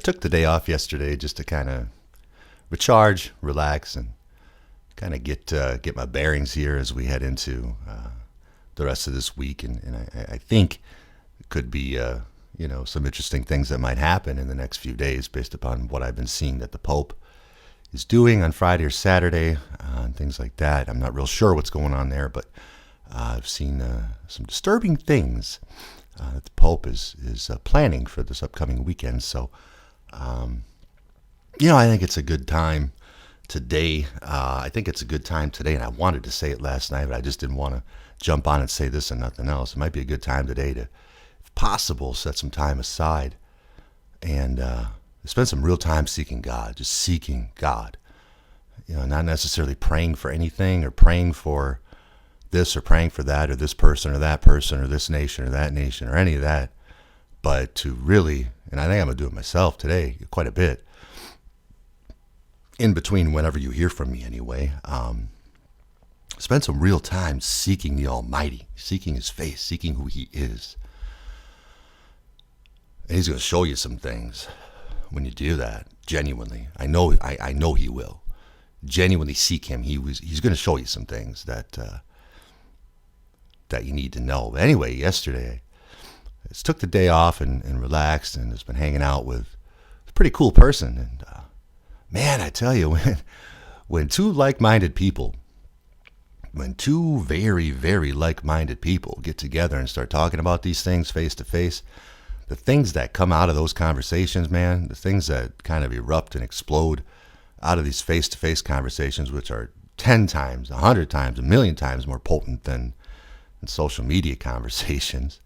took the day off yesterday just to kind of recharge, relax, and kind of get my bearings here as we head into the rest of this week. And I think it could be some interesting things that might happen in the next few days based upon what I've been seeing that the Pope is doing on Friday or Saturday and things like that. I'm not real sure what's going on there, but I've seen some disturbing things that the Pope is planning for this upcoming weekend. So, I think it's a good time today. And I wanted to say it last night, but I just didn't want to jump on and say this and nothing else. It might be a good time today to, if possible, set some time aside and spend some real time seeking God, just seeking God. Not necessarily praying for anything or praying for this or praying for that or this person or that person or this nation or that nation or any of that, but to really, and I think I'm going to do it myself today quite a bit, in between whenever you hear from me anyway, spend some real time seeking the Almighty, seeking His face, seeking who He is. And He's going to show you some things when you do that, genuinely. I know He will. Genuinely seek Him. He's going to show you some things that you need to know. But anyway, yesterday, I just took the day off and relaxed and just been hanging out with a pretty cool person. And man, I tell you, when two like-minded people, when two very, very like-minded people get together and start talking about these things face to face, the things that come out of those conversations, man, the things that kind of erupt and explode out of these face-to-face conversations, which are 10 times, 100 times, a million times more potent than social media conversations.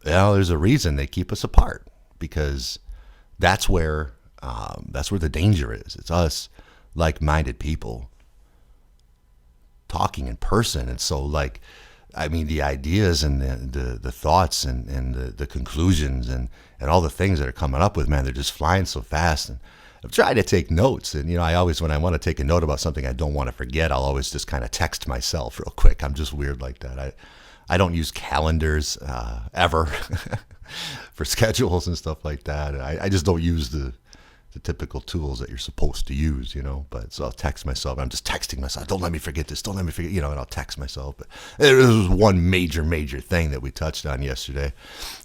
There's a reason they keep us apart, because that's where the danger is. It's us like-minded people talking in person. And so the ideas and the thoughts and the conclusions and all the things that are coming up with, man, they're just flying so fast. And I've tried to take notes. And, I always, when I want to take a note about something I don't want to forget, I'll always just kind of text myself real quick. I'm just weird like that. I don't use calendars ever for schedules and stuff like that. I just don't use the typical tools that you're supposed to use, but so I'll text myself. I'm just texting myself. Don't let me forget this. Don't let me forget, and I'll text myself. But there was one major thing that we touched on yesterday.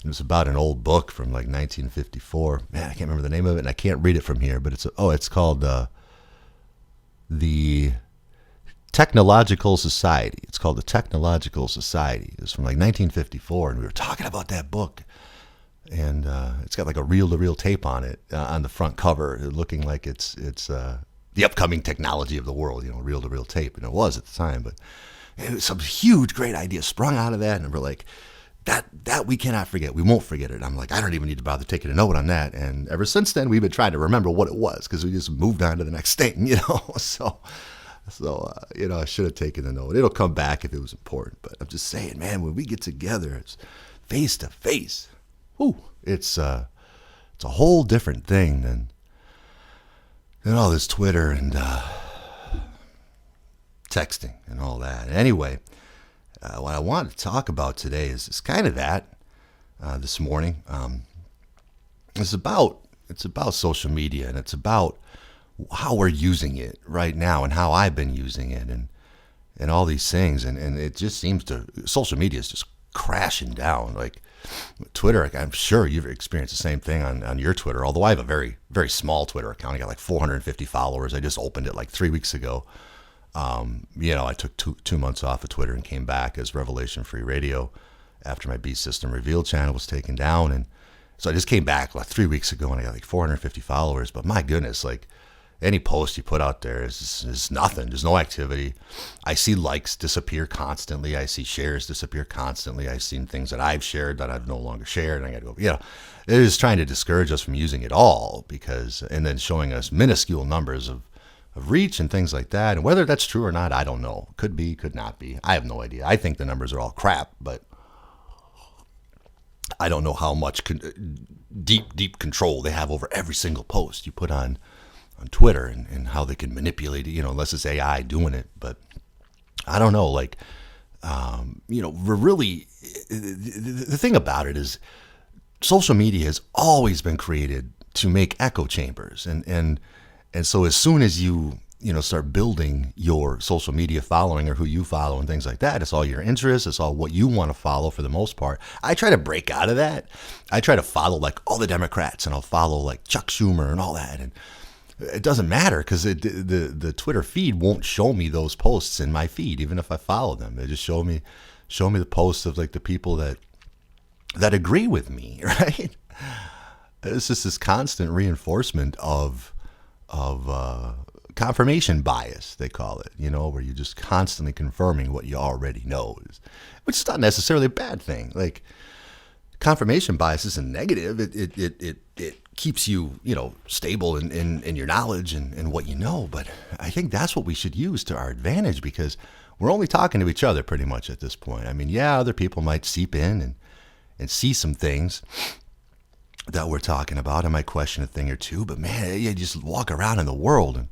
It was about an old book from 1954. Man, I can't remember the name of it, and I can't read it from here, but it's called The Technological Society. It's called The Technological Society. It's from 1954, and we were talking about that book. And it's got a reel-to-reel tape on it on the front cover, looking like it's the upcoming technology of the world, reel-to-reel tape. And it was at the time, but it was some huge, great idea sprung out of that. And we're like, that we cannot forget. We won't forget it. I'm like, I don't even need to bother taking a note on that. And ever since then, we've been trying to remember what it was, because we just moved on to the next thing, So I should have taken the note. It'll come back if it was important. But I'm just saying, man, when we get together, it's face to face. Ooh, it's a whole different thing than all this Twitter and texting and all that. Anyway, what I wanted to talk about today is kind of that this morning. It's about social media, and it's about how we're using it right now and how I've been using it and all these things. And it just seems social media is just crashing down. Twitter, I'm sure you've experienced the same thing on your Twitter, although I have a very, very small Twitter account. I got 450 followers. I just opened it 3 weeks ago. I took two months off of Twitter and came back as Revelation Free Radio after my Beast System Revealed channel was taken down. And so I just came back 3 weeks ago, and I got 450 followers. But my goodness, any post you put out there is nothing. There's no activity. I see likes disappear constantly. I see shares disappear constantly. I've seen things that I've shared that I've no longer shared. And I got to go, it is trying to discourage us from using it all, and then showing us minuscule numbers of reach and things like that. And whether that's true or not, I don't know. Could be, could not be. I have no idea. I think the numbers are all crap, but I don't know how much deep control they have over every single post you put on Twitter and how they can manipulate it, unless it's AI doing it. But I don't know, we're really, the thing about it is social media has always been created to make echo chambers. And so as soon as you start building your social media following or who you follow and things like that, it's all your interests. It's all what you want to follow for the most part. I try to break out of that. I try to follow like all the Democrats, and I'll follow like Chuck Schumer and all that. And it doesn't matter because the Twitter feed won't show me those posts in my feed, even if I follow them. They just show me the posts of like the people that agree with me, right? It's just this constant reinforcement of confirmation bias, they call it, where you're just constantly confirming what you already know, which is not necessarily a bad thing. Like, confirmation bias isn't negative. It keeps you, stable in your knowledge and what you know. But I think that's what we should use to our advantage, because we're only talking to each other pretty much at this point. I mean, yeah, other people might seep in and see some things that we're talking about. I might question a thing or two, but man, you just walk around in the world and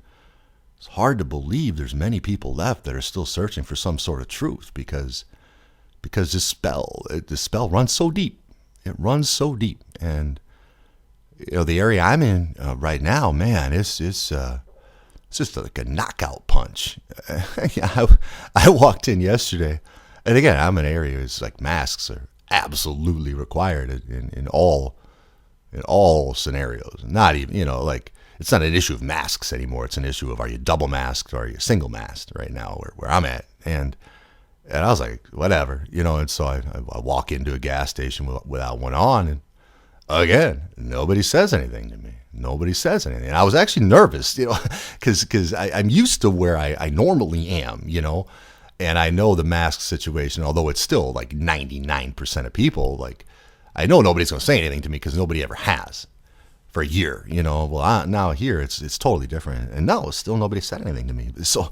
it's hard to believe there's many people left that are still searching for some sort of truth, because this spell runs so deep. It runs so deep. And the area I'm in right now, man, it's just like a knockout punch. I walked in yesterday, and again, I'm in an area it's like masks are absolutely required in all scenarios. Not even, like, it's not an issue of masks anymore. It's an issue of, are you double masked or are you single masked right now where I'm at? And I was like, whatever, and so I walk into a gas station without one on, and again, nobody says anything to me. Nobody says anything. And I was actually nervous, because I'm used to where I normally am, and I know the mask situation, although it's still like 99% of people, like, I know nobody's going to say anything to me because nobody ever has for a year, Well, now here it's totally different, and no, still nobody said anything to me. So,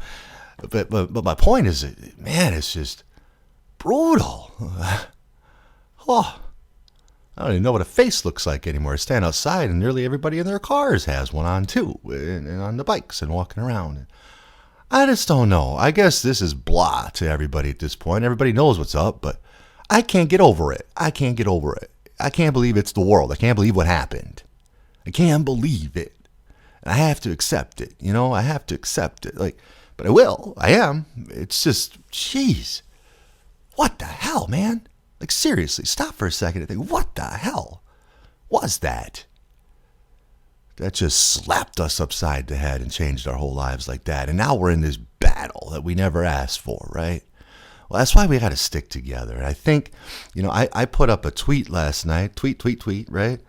but my point is, man, it's just brutal. Oh, I don't even know what a face looks like anymore. I stand outside, and nearly everybody in their cars has one on too, and on the bikes and walking around. I just don't know. I guess this is blah to everybody at this point. Everybody knows what's up, but I can't get over it. I can't believe it's the world. I can't believe what happened. I can't believe it. I have to accept it. I have to accept it. Like, but I will. I am. It's just, jeez. What the hell, man? Like, seriously, stop for a second and think, what the hell was that? That just slapped us upside the head and changed our whole lives like that. And now we're in this battle that we never asked for, right? Well, that's why we got to stick together. And I think, I put up a tweet last night, tweet, right?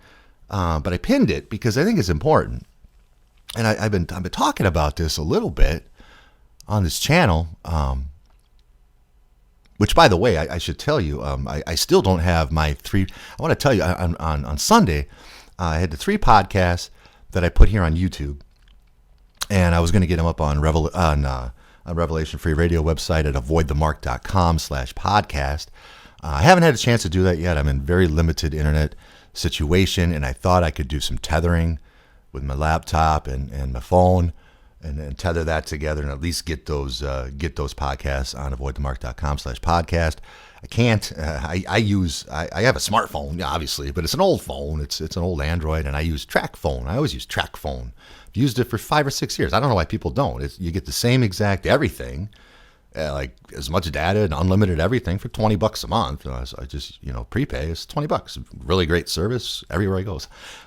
But I pinned it because I think it's important. And I've been talking about this a little bit on this channel, which, by the way, I should tell you, I still don't have my three. I want to tell you, on Sunday, I had the 3 podcasts that I put here on YouTube, and I was going to get them up on Revelation Free Radio website at avoidthemark.com/podcast. I haven't had a chance to do that yet. I'm in very limited internet situation, and I thought I could do some tethering with my laptop and my phone, and tether that together and at least get those podcasts on avoidthemark.com/podcast. I can't. I have a smartphone, obviously, but it's an old phone. It's an old Android, and I use TrackPhone. I always use TrackPhone. I've used it for 5 or 6 years. I don't know why people don't. You get the same exact everything, like as much data and unlimited everything for $20 a month. I just prepay. It's $20. Really great service everywhere I go.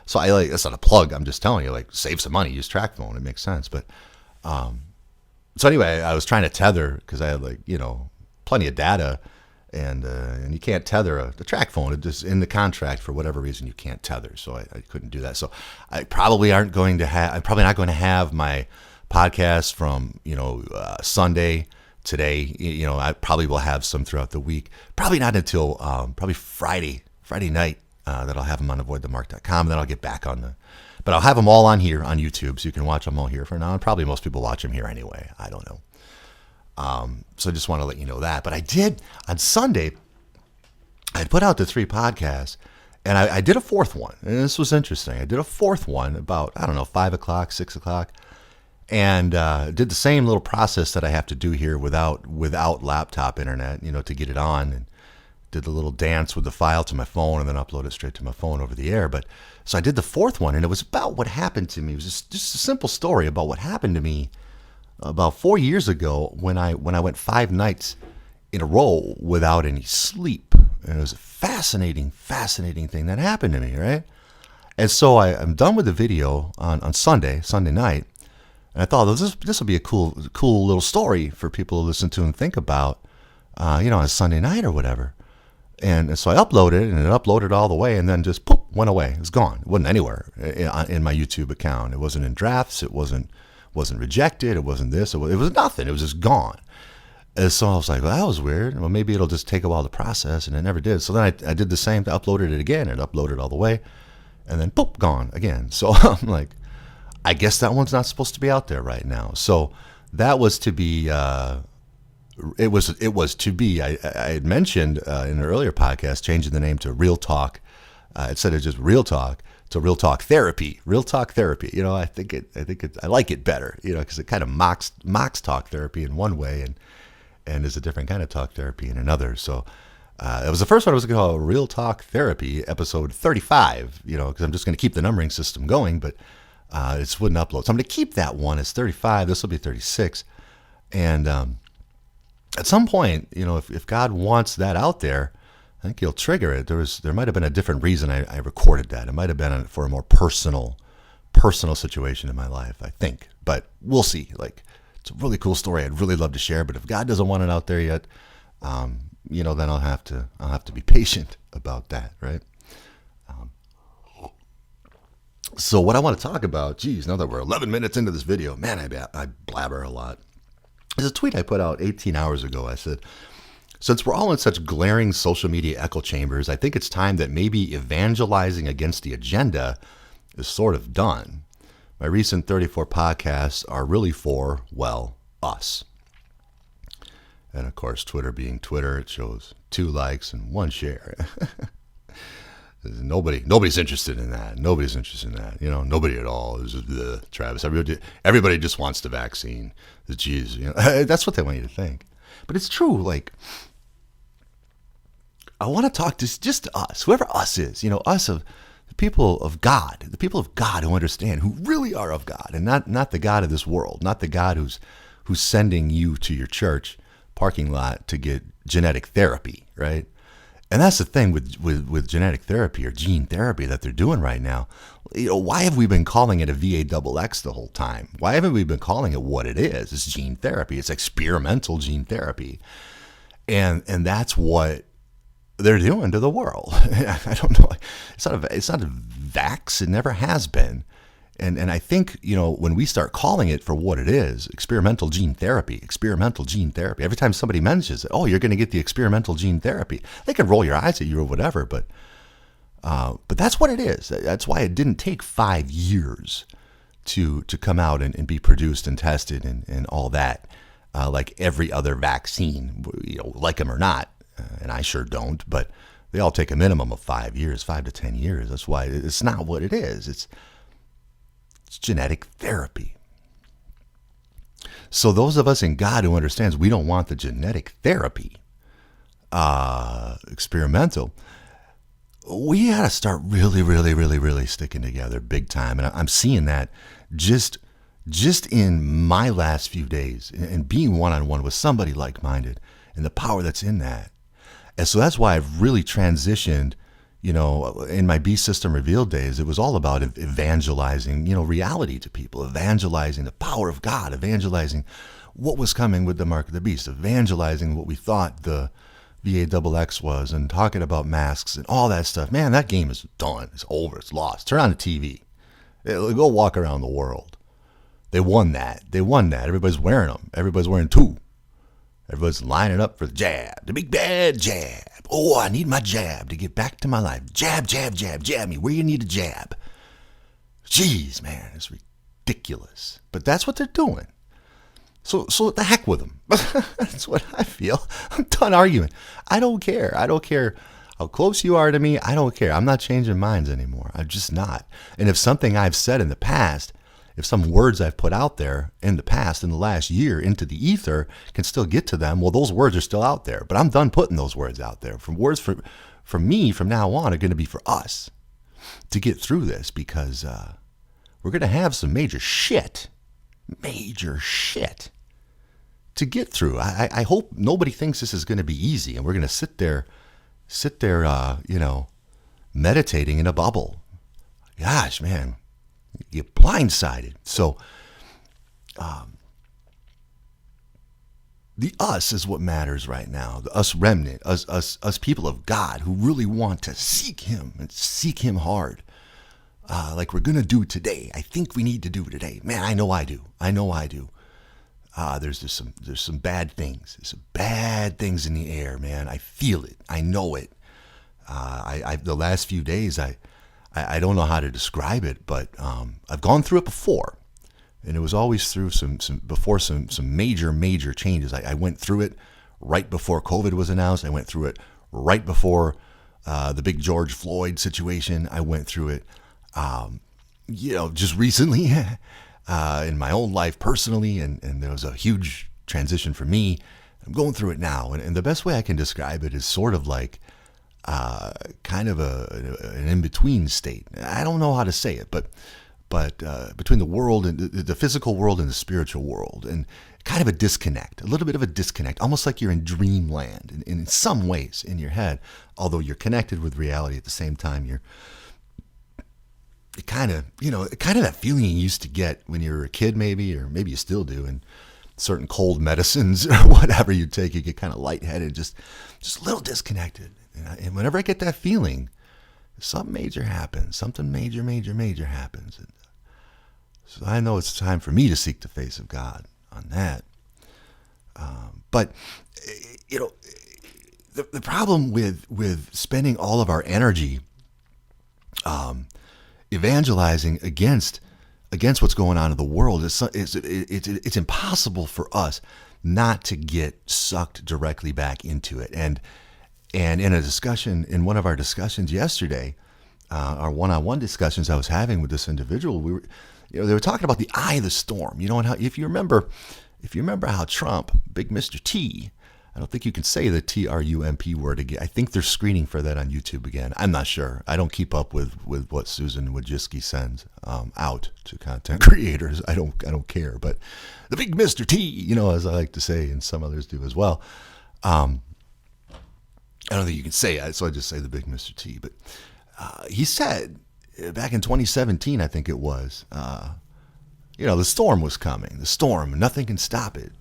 So that's not a plug. I'm just telling you, like, save some money. Use TrackPhone. It makes sense. But so anyway, I was trying to tether because I had plenty of data. And you can't tether the track phone. It just, in the contract, for whatever reason, you can't tether. So I couldn't do that. So I'm probably not going to have my podcast from Sunday today. I probably will have some throughout the week. Probably not until probably Friday night that I'll have them on avoidthemark.com. Then I'll get back on but I'll have them all on here on YouTube, so you can watch them all here for now. And probably most people watch them here anyway. I don't know. So I just want to let you know that. But I did, on Sunday, I put out the 3 podcasts, and I did a 4th one. And this was interesting. I did a 4th one about, 5 o'clock, 6 o'clock, and did the same little process that I have to do here without laptop internet, to get it on. And did the little dance with the file to my phone and then upload it straight to my phone over the air. But so I did the fourth one, and it was about what happened to me. It was just a simple story about what happened to me about 4 years ago when I went 5 nights in a row without any sleep. And it was a fascinating thing that happened to me, right? And so I'm done with the video on Sunday night, and I thought this will be a cool little story for people to listen to and think about, on a Sunday night or whatever. And so I uploaded it, and it uploaded all the way, and then just poof, went away. It was gone. It wasn't anywhere in my YouTube account. It wasn't in drafts. It wasn't rejected. It wasn't this. It was nothing. It was just gone. And so I was like, well, that was weird. Well, maybe it'll just take a while to process, and it never did. So then I did the same. I uploaded it again, and uploaded all the way, and then poof, gone again. So I'm like, I guess that one's not supposed to be out there right now. So that was to be. It was to be. I had mentioned in an earlier podcast changing the name to Real Talk instead of just Real Talk to Real Talk Therapy. Real Talk Therapy. I like it better. Because it kind of mocks talk therapy in one way and is a different kind of talk therapy in another. So it was the first one I was going to call Real Talk Therapy, episode 35. Because I'm just going to keep the numbering system going, but it wouldn't upload. So I'm going to keep that one as 35. This will be 36, and at some point, if God wants that out there, I think He'll trigger it. There might have been a different reason I recorded that. It might have been for a more personal situation in my life, I think. But we'll see. It's a really cool story. I'd really love to share. But if God doesn't want it out there yet, then I'll have to be patient about that, right? So what I want to talk about, now that we're 11 minutes into this video, man, I blabber a lot. There's a tweet I put out 18 hours ago. I said, since we're all in such glaring social media echo chambers, I think it's time that maybe evangelizing against the agenda is sort of done. My recent 34 podcasts are really for, well, us. And of course, Twitter being Twitter, it shows 2 likes and 1 share. Nobody's interested in that. Nobody's interested in that. Nobody at all. It's just Travis. Everybody just wants the vaccine. That's what they want you to think. But it's true. I want to talk to just us, whoever us is. Us of the people of God, who understand, who really are of God, and not the God of this world, not the God who's sending you to your church parking lot to get genetic therapy, right? And that's the thing with genetic therapy or gene therapy that they're doing right now. Why have we been calling it a VAXX the whole time? Why haven't we been calling it what it is? It's gene therapy. It's experimental gene therapy. And that's what they're doing to the world. I don't know. It's not a vax. It never has been. And I think, when we start calling it for what it is, experimental gene therapy, every time somebody mentions it, oh, you're going to get the experimental gene therapy. They can roll your eyes at you or whatever, but that's what it is. That's why it didn't take 5 years to come out and be produced and tested and all that, like every other vaccine, like them or not. And I sure don't, but they all take a minimum of 5 years, 5 to 10 years. That's why it's not what it is. It's genetic therapy. So those of us in God who understands we don't want the genetic therapy, experimental, we got to start really sticking together big time. And I'm seeing that just in my last few days and being one-on-one with somebody like-minded and the power that's in that. And so that's why I've really transitioned. In my Beast System Revealed days, it was all about evangelizing, reality to people, evangelizing the power of God, evangelizing what was coming with the mark of the beast, evangelizing what we thought the VAXX was, and talking about masks and all that stuff. Man, that game is done. It's over. It's lost. Turn on the TV. Go walk around the world. They won that. Everybody's wearing them. Everybody's wearing 2. Everybody's lining up for the jab, the big bad jab. Oh, I need my jab to get back to my life. Jab me. Where you need a jab. Jeez, man, it's ridiculous. But that's what they're doing. So the heck with them. That's what I feel. I'm done arguing. I don't care. I don't care how close you are to me. I don't care. I'm not changing minds anymore. I'm just not. And if something I've said in the past if some words I've put out there in the past, in the last year, into the ether can still get to them, well, those words are still out there. But I'm done putting those words out there. From me from now on are going to be for us to get through this, because we're going to have some major shit to get through. I hope nobody thinks this is going to be easy and we're going to sit there, meditating in a bubble. Gosh, man, you get blindsided. So the us is what matters right now. The us remnant, us people of God who really want to seek him and seek him hard. Like we're going to do today. I think we need to do today. Man, I know I do. There's some bad things. There's some bad things in the air, man. I feel it. I know it. The last few days, I don't know how to describe it, but I've gone through it before, and it was always through some major changes. I went through it right before COVID was announced. I went through it right before the big George Floyd situation. I went through it, just recently in my own life personally, and there was a huge transition for me. I'm going through it now, and the best way I can describe it is sort of like kind of an in-between state. I don't know how to say it, but between the world and the physical world and the spiritual world, and kind of a disconnect, a little bit of a disconnect, almost like you're in dreamland in some ways in your head, although you're connected with reality at the same time. You're kind of that feeling you used to get when you were a kid, maybe, or maybe you still do, and certain cold medicines or whatever you take, you get kind of lightheaded, just a little disconnected. And whenever I get that feeling, something major happens, something major happens. And so I know it's time for me to seek the face of God on that. But the problem with spending all of our energy evangelizing against what's going on in the world is it's impossible for us not to get sucked directly back into it. And in one of our discussions yesterday, our one-on-one discussions I was having with this individual, they were talking about the eye of the storm. And how if you remember how Trump, Big Mr. T, I don't think you can say the TRUMP word again. I think they're screening for that on YouTube again. I'm not sure. I don't keep up with what Susan Wojcicki sends out to content creators. I don't care. But the Big Mr. T, as I like to say, and some others do as well. I don't think you can say it, so I just say the Big Mr. T. But he said back in 2017, I think it was, the storm was coming. The storm, nothing can stop it.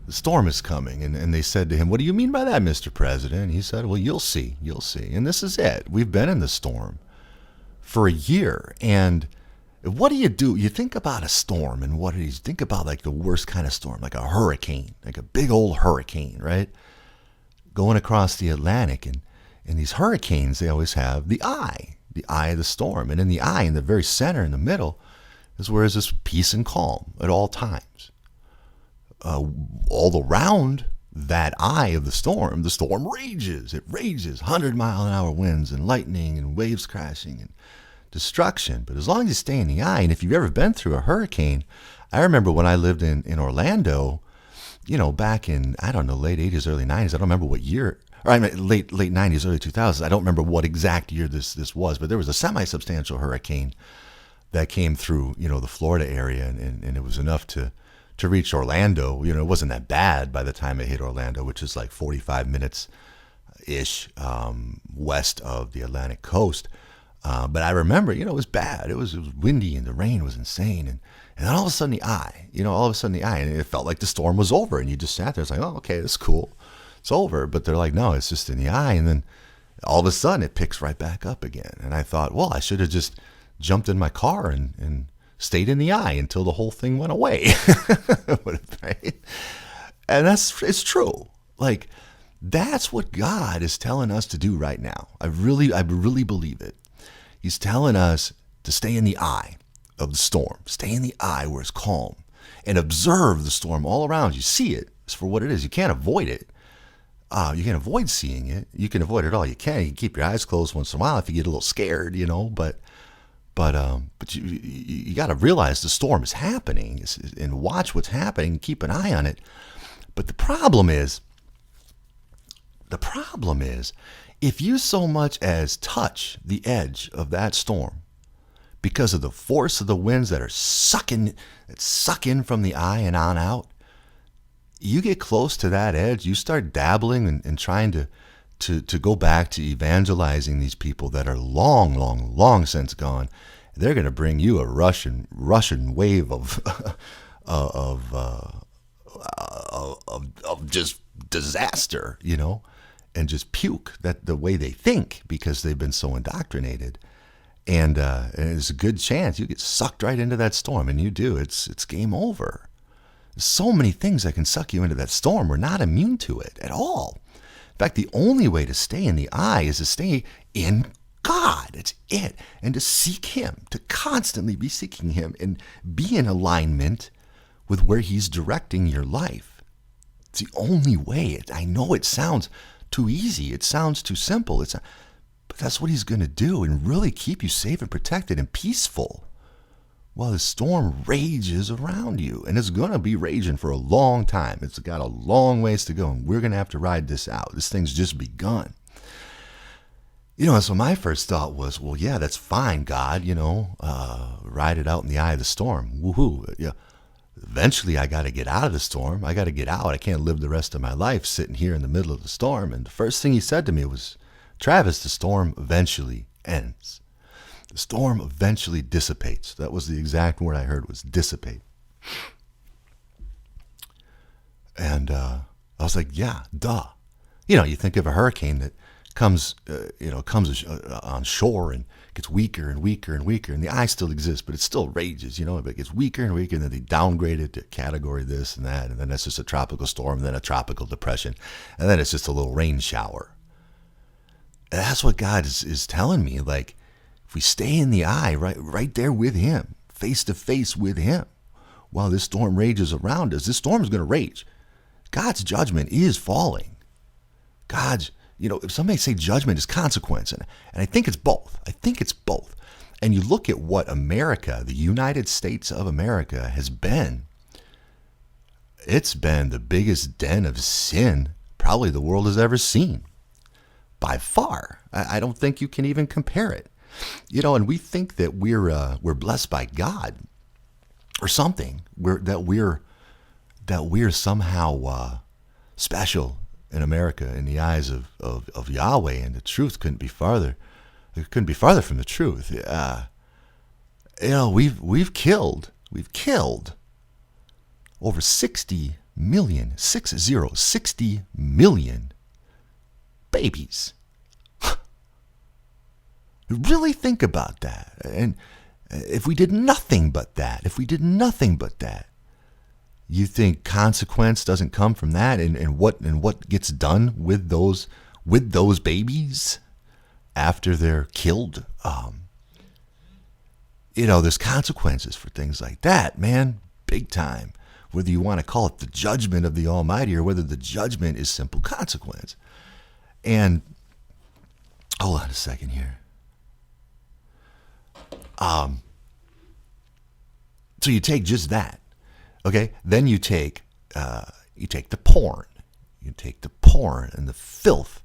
The storm is coming. And they said to him, what do you mean by that, Mr. President? And he said, well, you'll see. And this is it. We've been in the storm for a year. And what do? You think about a storm, and what it is. Think about like the worst kind of storm, like a hurricane, like a big old hurricane, right? Going across the Atlantic. And these hurricanes, they always have the eye of the storm. And in the eye, in the very center, in the middle, is where is this peace and calm at all times. All around that eye of the storm rages. It rages 100-mile-an-hour winds and lightning and waves crashing and destruction. But as long as you stay in the eye, and if you've ever been through a hurricane, I remember when I lived in Orlando, back in, I don't know, late 80s, early 90s. I don't remember what year, or I mean, late 90s, early 2000s. I don't remember what exact year this was, but there was a semi-substantial hurricane that came through, the Florida area, and it was enough to reach Orlando. It wasn't that bad by the time it hit Orlando, which is like 45 minutes-ish west of the Atlantic coast. But I remember, it was bad. It was windy, and the rain was insane. And then all of a sudden the eye, and it felt like the storm was over. And you just sat there, it's like, oh, okay, that's cool. It's over. But they're like, no, it's just in the eye. And then all of a sudden it picks right back up again. And I thought, well, I should have just jumped in my car and stayed in the eye until the whole thing went away. Right? And it's true. Like, that's what God is telling us to do right now. I really believe it. He's telling us to stay in the eye of the storm. Stay in the eye where it's calm and observe the storm all around you. See it for what it is. You can't avoid it. You can't avoid seeing it. You can avoid it all you can. You can keep your eyes closed once in a while if you get a little scared, But you got to realize the storm is happening and watch what's happening. Keep an eye on it. But the problem is, if you so much as touch the edge of that storm, because of the force of the winds that suck in from the eye and on out, you get close to that edge, you start dabbling and trying to go back to evangelizing these people that are long since gone. They're going to bring you a Russian wave of just disaster, and just puke that the way they think, because they've been so indoctrinated. And there's a good chance you get sucked right into that storm, and you do. It's game over. There's so many things that can suck you into that storm. We're not immune to it at all. In fact, the only way to stay in the eye is to stay in God. It's it. And to seek Him, to constantly be seeking Him and be in alignment with where He's directing your life. It's the only way. I know it sounds too easy. It sounds too simple. But that's what He's going to do, and really keep you safe and protected and peaceful while the storm rages around you. And it's going to be raging for a long time. It's got a long ways to go, and we're going to have to ride this out. This thing's just begun. So my first thought was, well, yeah, that's fine, God, ride it out in the eye of the storm. Woohoo. Yeah. Eventually, I got to get out of the storm. I got to get out. I can't live the rest of my life sitting here in the middle of the storm. And the first thing He said to me was, Travis, the storm eventually ends. The storm eventually dissipates. That was the exact word I heard, was dissipate. And I was like, yeah, duh. You think of a hurricane that comes on shore and gets weaker and weaker and weaker, and the eye still exists, but it still rages, but it gets weaker and weaker, and then they downgrade it to category this and that, and then that's just a tropical storm, and then a tropical depression, and then it's just a little rain shower. And that's what God is telling me. Like, if we stay in the eye, right there with Him, face to face with Him, while this storm rages around us, this storm is going to rage. God's judgment is falling. If somebody say judgment is consequence, and I think it's both. And you look at what America, the United States of America, has been. It's been the biggest den of sin probably the world has ever seen. By far. I don't think you can even compare it. And we think that we're blessed by God or something. That we're somehow special in America in the eyes of Yahweh, and the truth couldn't be farther. It couldn't be farther from the truth. We've killed over 60 million babies. Really think about that. And if we did nothing but that, you think consequence doesn't come from that, and what gets done with those babies after they're killed? There's consequences for things like that, man, big time. Whether you want to call it the judgment of the Almighty or whether the judgment is simple consequence. And hold on a second here. So you take just that, okay? Then you take the porn. You take the porn and the filth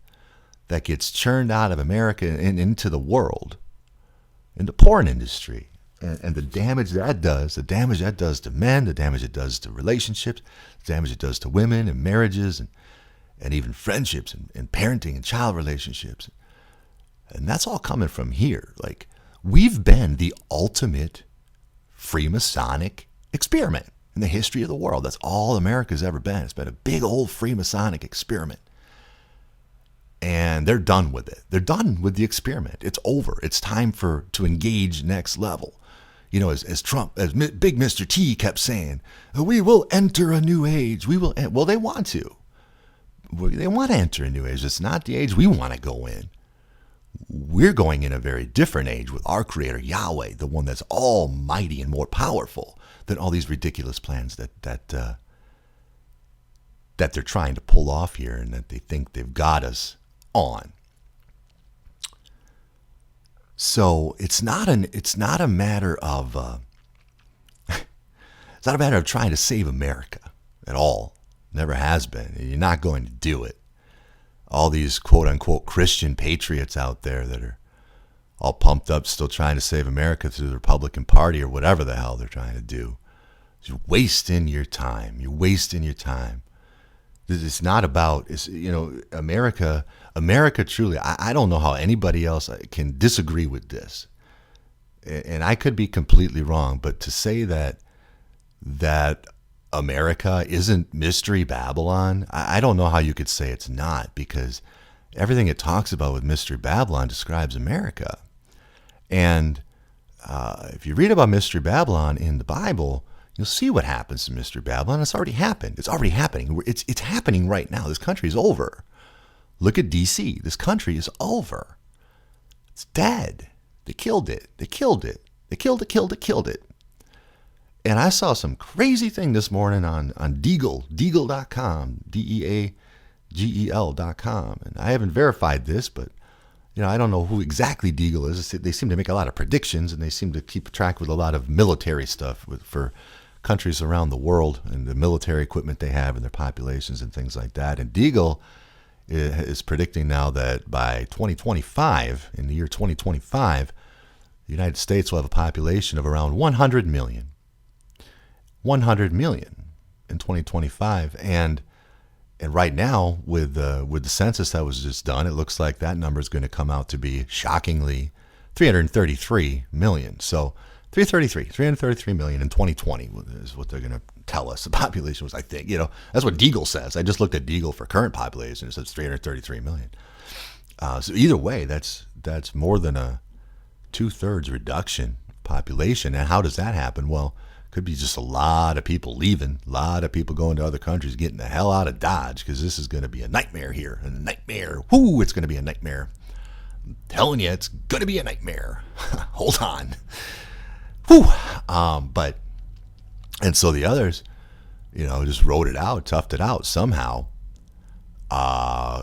that gets churned out of America and into the world, in the porn industry, and the damage that does, to men, the damage it does to relationships, the damage it does to women and marriages and even friendships and parenting and child relationships. And that's all coming from here. Like, we've been the ultimate Freemasonic experiment in the history of the world. That's all America's ever been. It's been a big old Freemasonic experiment. And they're done with it. They're done with the experiment. It's over. It's time to engage next level. As Big Mr. T kept saying, we will enter a new age. Well, they want to. They want to enter a new age. It's not the age we want to go in. We're going in a very different age with our Creator, Yahweh, the one that's almighty and more powerful than all these ridiculous plans that they're trying to pull off here and that they think they've got us on. So it's not a matter of it's not a matter of trying to save America at all. Never has been. You're not going to do it. All these quote unquote Christian patriots out there that are all pumped up, still trying to save America through the Republican Party or whatever the hell they're trying to do. You're wasting your time. You're wasting your time. It's not about, America truly, I don't know how anybody else can disagree with this. And I could be completely wrong, but to say that America isn't Mystery Babylon, I don't know how you could say it's not, because everything it talks about with Mystery Babylon describes America. And if you read about Mystery Babylon in the Bible, you'll see what happens to Mystery Babylon. It's already happened. It's already happening. It's happening right now. This country is over. Look at D.C. This country is over. It's dead. They killed it. They killed it. They killed it. And I saw some crazy thing this morning on Deagle.com, Deagel.com. And I haven't verified this, but I don't know who exactly Deagle is. They seem to make a lot of predictions, and they seem to keep track with a lot of military stuff for countries around the world and the military equipment they have and their populations and things like that. And Deagle is predicting now that by 2025, in the year 2025, the United States will have a population of around 100 million. 100 million in 2025. And right now, with the census that was just done, it looks like that number is going to come out to be shockingly 333 million. So 333 million in 2020 is what they're going to tell us the population was, I think. That's what Deagle says. I just looked at Deagle for current population. It says 333 million. So either way, that's more than a 2/3 reduction population. And how does that happen? Well, could be just a lot of people leaving, a lot of people going to other countries, getting the hell out of Dodge, because this is going to be a nightmare here. A nightmare. Whoo, it's going to be a nightmare. I'm telling you, it's going to be a nightmare. Hold on. Whew. And so the others, just wrote it out, toughed it out somehow. Will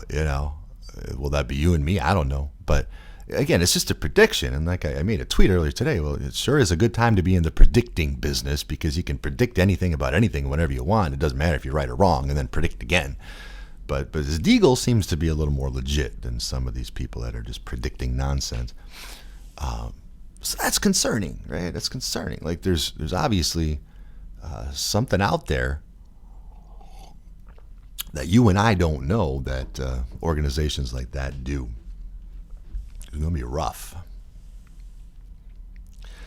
that be you and me? I don't know. But again, it's just a prediction. And like I made a tweet earlier today, well, it sure is a good time to be in the predicting business, because you can predict anything about anything whenever you want. It doesn't matter if you're right or wrong, and then predict again. But this Deagle seems to be a little more legit than some of these people that are just predicting nonsense. So that's concerning, right? That's concerning. Like there's obviously something out there that you and I don't know that organizations like that do. It's going to be rough.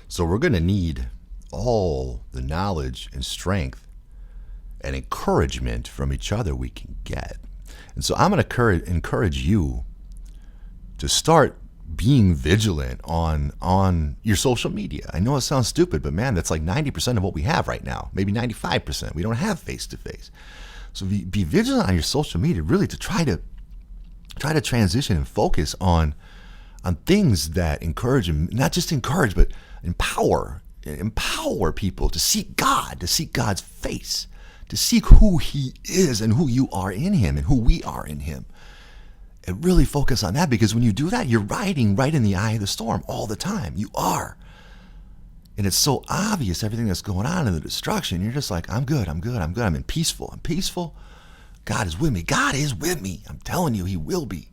So we're going to need all the knowledge and strength and encouragement from each other we can get. And so I'm going to encourage you to start being vigilant on your social media. I know it sounds stupid, but man, that's like 90% of what we have right now, maybe 95%. We don't have face-to-face. So be vigilant on your social media, really, to try to transition and focus on things that encourage, and not just encourage, but empower people to seek God, to seek God's face, to seek who He is and who you are in Him and who we are in Him. And really focus on that, because when you do that, you're riding right in the eye of the storm all the time. You are. And it's so obvious, everything that's going on in the destruction. You're just like, I'm good. I'm peaceful. God is with me. God is with me. I'm telling you, He will be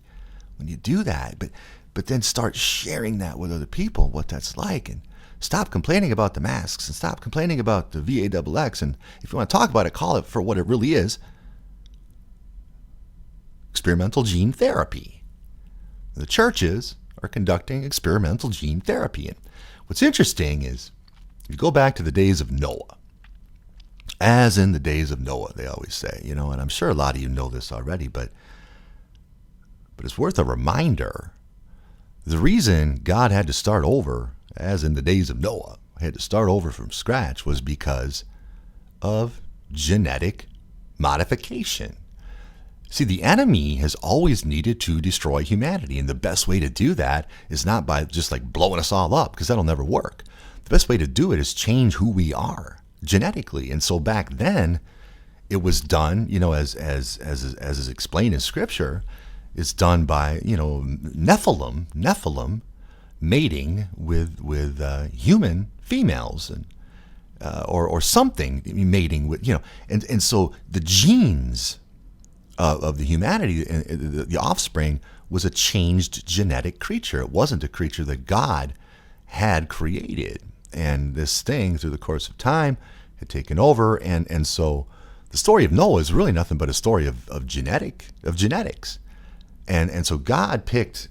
when you do that. But then start sharing that with other people, what that's like. And stop complaining about the masks, and stop complaining about the VAXX. And if you want to talk about it, call it for what it really is. Experimental gene therapy. The churches are conducting experimental gene therapy. And what's interesting is, if you go back to the days of Noah, as in the days of Noah, they always say, and I'm sure a lot of you know this already, but it's worth a reminder. The reason God had to start over, as in the days of Noah, had to start over from scratch, was because of genetic modification. See, the enemy has always needed to destroy humanity, and the best way to do that is not by just like blowing us all up, because that'll never work. The best way to do it is change who we are genetically. And so back then, it was done, as is explained in Scripture, it's done by, Nephilim mating with human females and or something mating with and so the genes of the humanity, the offspring, was a changed genetic creature. It wasn't a creature that God had created. And this thing, through the course of time, had taken over. And so the story of Noah is really nothing but a story of genetics. And so God picked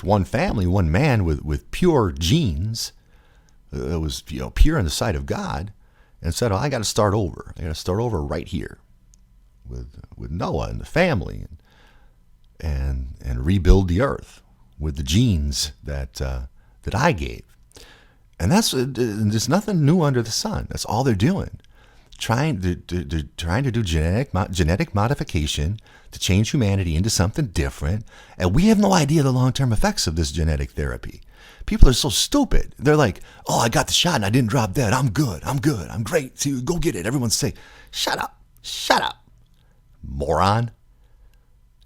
one family, one man with pure genes that was pure in the sight of God, and said, "Oh, I got to start over. I got to start over right here with Noah and the family, and rebuild the earth with the genes that I gave." And there's nothing new under the sun. That's all they're doing, trying to do genetic modification to change humanity into something different. And we have no idea the long-term effects of this genetic therapy. People are so stupid. They're like, "Oh, I got the shot and I didn't drop dead. I'm good. I'm great. See, go get it." Everyone's saying, shut up, moron.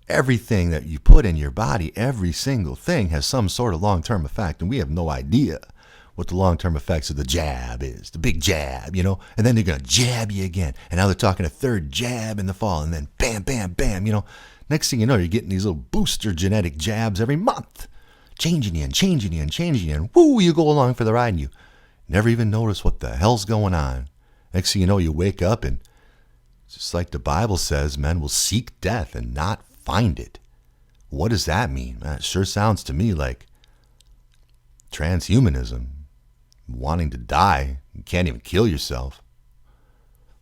Everything that you put in your body, every single thing has some sort of long-term effect, and we have no idea what the long-term effects of the jab is, the big jab, and then they're going to jab you again. And now they're talking a third jab in the fall, and then bam, bam, bam, Next thing you know, you're getting these little booster genetic jabs every month, changing you, and woo, you go along for the ride, and you never even notice what the hell's going on. Next thing you know, you wake up, and just like the Bible says, men will seek death and not find it. What does that mean? It sure sounds to me like transhumanism, wanting to die. You can't even kill yourself.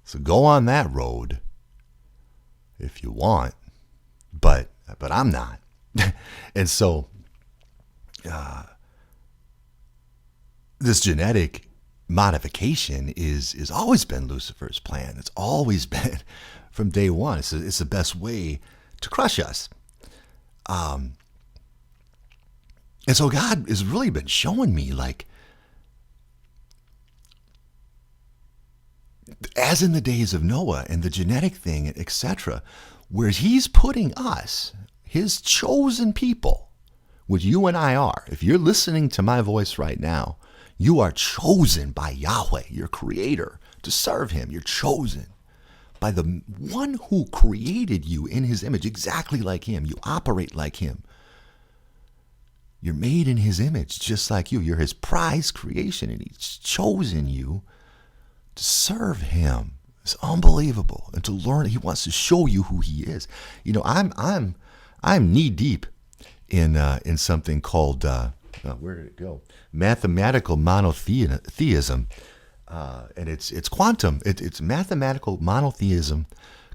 So go on that road if you want, but I'm not. And so this genetic modification is always been Lucifer's plan. It's always been from day one. It's the best way to crush us. And so God has really been showing me, like, as in the days of Noah and the genetic thing, etc., where he's putting us, his chosen people, which you and I are. If you're listening to my voice right now, you are chosen by Yahweh, your creator, to serve him. You're chosen by the one who created you in his image, exactly like him. You operate like him. You're made in his image, just like you. You're his prized creation, and he's chosen you to serve him. It's unbelievable. And to learn, he wants to show you who he is. I'm knee deep in something called where did it go? Mathematical monotheism. And it's quantum. It's mathematical monotheism,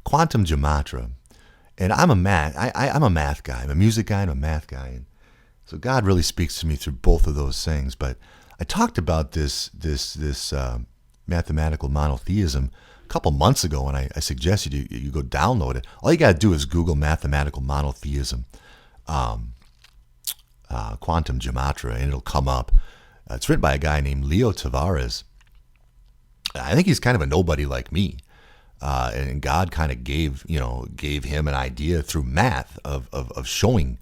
quantum gematria. And I'm a math guy. I'm a music guy and a math guy. And so God really speaks to me through both of those things. But I talked about this mathematical monotheism a couple months ago, and I suggested you go download it. All you got to do is Google mathematical monotheism, quantum gematria, and it'll come up. It's written by a guy named Leo Tavares. I think he's kind of a nobody like me. And God kind of gave him an idea through math of showing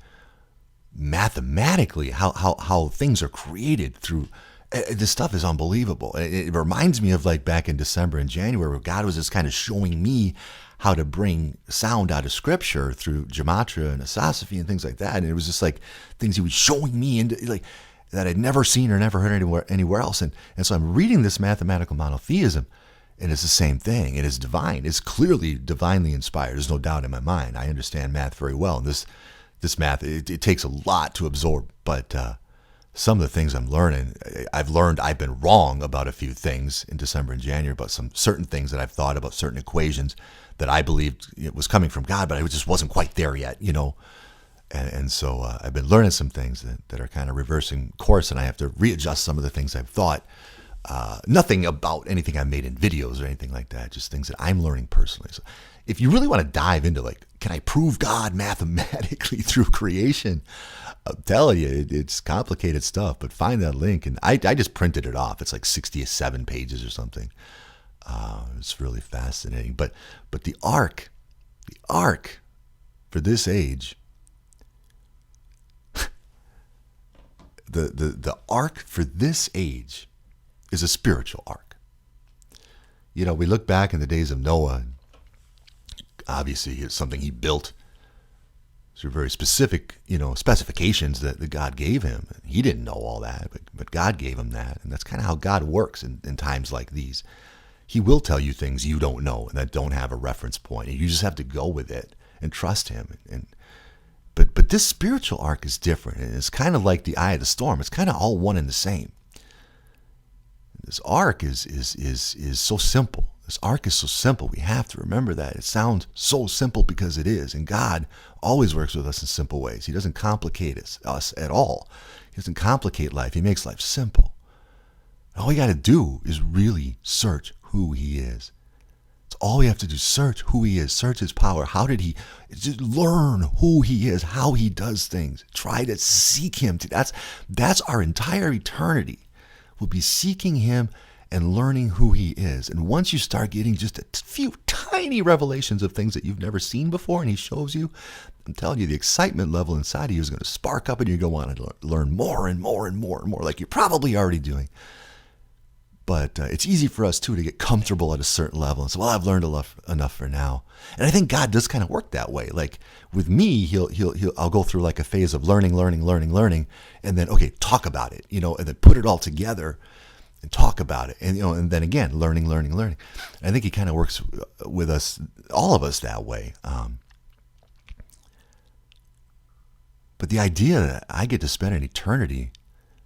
mathematically how things are created through. This stuff is unbelievable. It reminds me of like back in December and January, where God was just kind of showing me how to bring sound out of scripture through gematria and asosophy and things like that. And it was just like things he was showing me into, like, that I'd never seen or never heard anywhere else. And so I'm reading this mathematical monotheism, and it's the same thing. It is divine. It's clearly divinely inspired. There's no doubt in my mind. I understand math very well. And this math, it takes a lot to absorb. But some of the things I'm learning, I've been wrong about a few things in December and January, about some certain things that I've thought about, certain equations that I believed it was coming from God, but I just wasn't quite there yet, And so I've been learning some things that are kind of reversing course, and I have to readjust some of the things I've thought. Nothing about anything I made in videos or anything like that, just things that I'm learning personally. So if you really want to dive into, like, can I prove God mathematically through creation? I'm telling you, it's complicated stuff, but find that link. And I just printed it off. It's like 67 pages or something. It's really fascinating. But the ark for this age, the ark for this age is a spiritual ark. You know, we look back in the days of Noah, and obviously it's something he built. Through very specific, specifications that God gave him. He didn't know all that, but God gave him that. And that's kind of how God works in times like these. He will tell you things you don't know and that don't have a reference point. And you just have to go with it and trust him. But this spiritual ark is different. And it's kind of like the eye of the storm. It's kind of all one and the same. This ark is so simple. This ark is so simple. We have to remember that. It sounds so simple because it is. And God always works with us in simple ways. He doesn't complicate us at all. He doesn't complicate life. He makes life simple. All we got to do is really search who he is. It's all we have to do. Search who he is. Search his power. How did he just learn who he is, how he does things. Try to seek him. That's our entire eternity. We'll be seeking him and learning who he is. And once you start getting just a few tiny revelations of things that you've never seen before and he shows you, I'm telling you, the excitement level inside of you is going to spark up and you're going to want to learn more and more and more and more, like you're probably already doing. But it's easy for us, too, to get comfortable at a certain level and say, well, I've learned enough for now. And I think God does kind of work that way. Like with me, I'll go through like a phase of learning, and then, okay, talk about it, and then put it all together and talk about it. And, and then again, learning. I think he kind of works with us, all of us that way. But the idea that I get to spend an eternity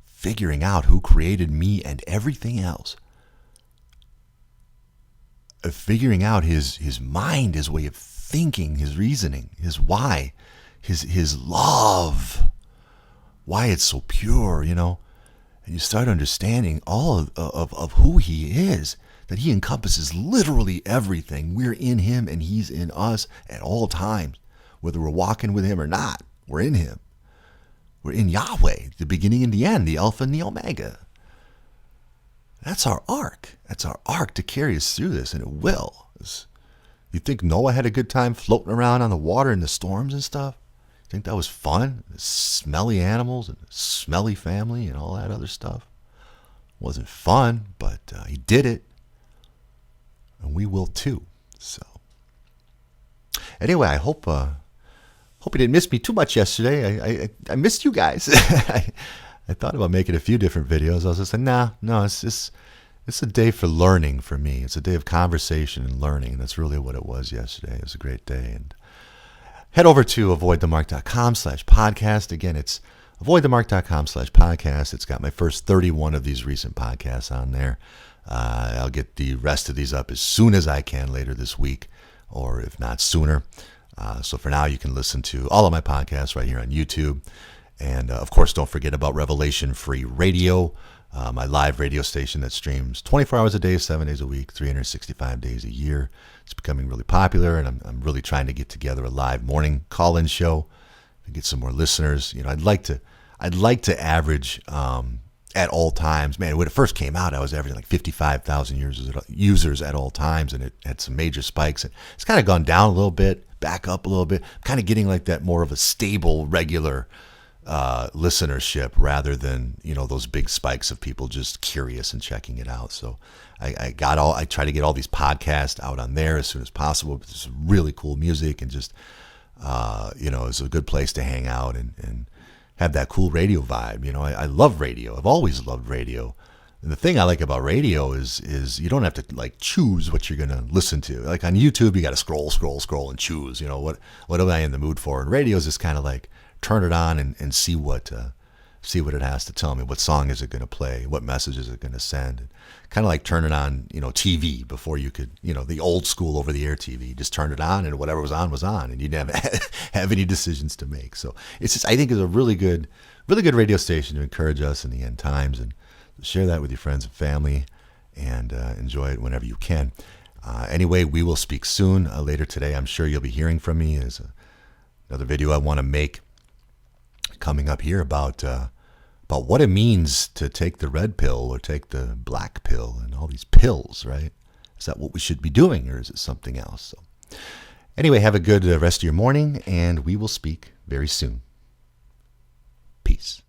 figuring out who created me and everything else, figuring out his mind, his way of thinking, his reasoning, his why, his love, why it's so pure, and you start understanding all of who he is, that he encompasses literally everything. We're in him and he's in us at all times, whether we're walking with him or not. We're in him. We're in Yahweh, the beginning and the end, the Alpha and the Omega. That's our ark. That's our ark to carry us through this, and it will. You think Noah had a good time floating around on the water in the storms and stuff? You think that was fun? The smelly animals and the smelly family and all that other stuff? Wasn't fun, but he did it. And we will too. So, anyway, I hope you didn't miss me too much yesterday. I missed you guys. I thought about making a few different videos. I was just like, no, it's a day for learning for me. It's a day of conversation and learning, and that's really what it was yesterday. It was a great day. And head over to avoidthemark.com/podcast. Again, it's avoidthemark.com/podcast. It's got my first 31 of these recent podcasts on there. I'll get the rest of these up as soon as I can later this week, or if not sooner. So for now, you can listen to all of my podcasts right here on YouTube. And of course, don't forget about Revelation Free Radio, my live radio station that streams 24 hours a day, 7 days a week, 365 days a year. It's becoming really popular, and I'm really trying to get together a live morning call-in show to get some more listeners. I'd like to average at all times. Man, when it first came out, I was averaging like 55,000 users at all times, and it had some major spikes. And it's kind of gone down a little bit, back up a little bit, kind of getting like that more of a stable, regular listenership rather than those big spikes of people just curious and checking it out. So I try to get all these podcasts out on there as soon as possible. It's really cool music, and just it's a good place to hang out and have that cool radio vibe. I love radio. I've always loved radio. And the thing I like about radio is you don't have to like choose what you're going to listen to. Like on YouTube, you got to scroll and choose, what am I in the mood for? And radio is just kind of like turn it on and see what it has to tell me. What song is it going to play? What message is it going to send? Kind of like turning on, TV before you could, the old school over the air TV. You just turned it on and whatever was on, and you didn't have any decisions to make. So I think it's a really good radio station to encourage us in the end times, and share that with your friends and family, and enjoy it whenever you can. Anyway, we will speak soon. Later today, I'm sure you'll be hearing from me. There's another video I want to make coming up here about what it means to take the red pill or take the black pill and all these pills, right? Is that what we should be doing, or is it something else? So, anyway, have a good rest of your morning, and we will speak very soon. Peace.